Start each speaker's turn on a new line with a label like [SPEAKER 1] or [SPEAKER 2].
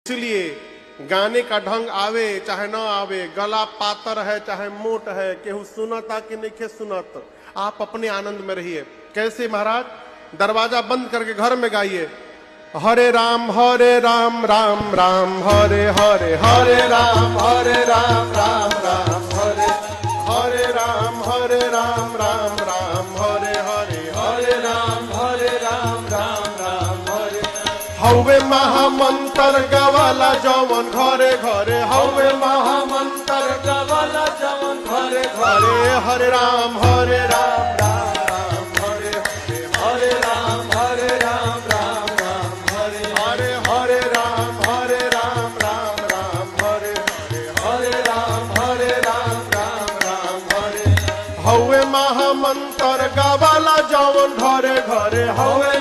[SPEAKER 1] इसलिए गाने का ढंग आवे चाहे ना आवे, गला पातर है चाहे मोट है, केहू सुनता कि नहीं सुनत, आप अपने आनंद में रहिए। कैसे महाराज? दरवाजा बंद करके घर में गाइए, हरे राम राम राम हरे हरे, हरे राम राम राम हरे राम राम राम हरे हरे, हरे राम राम हरे। हवे महामंत्र गवाला जवन घरे घरे, हवे महामंत्र गवाला जवन घरे घरे, हरे राम राम राम हरे हरे, हरे राम राम राम हरे हरे, हरे राम राम राम हरे हरे, हरे राम राम हरे। हवे महामंत्र गवाला जवन घरे घरे, हवे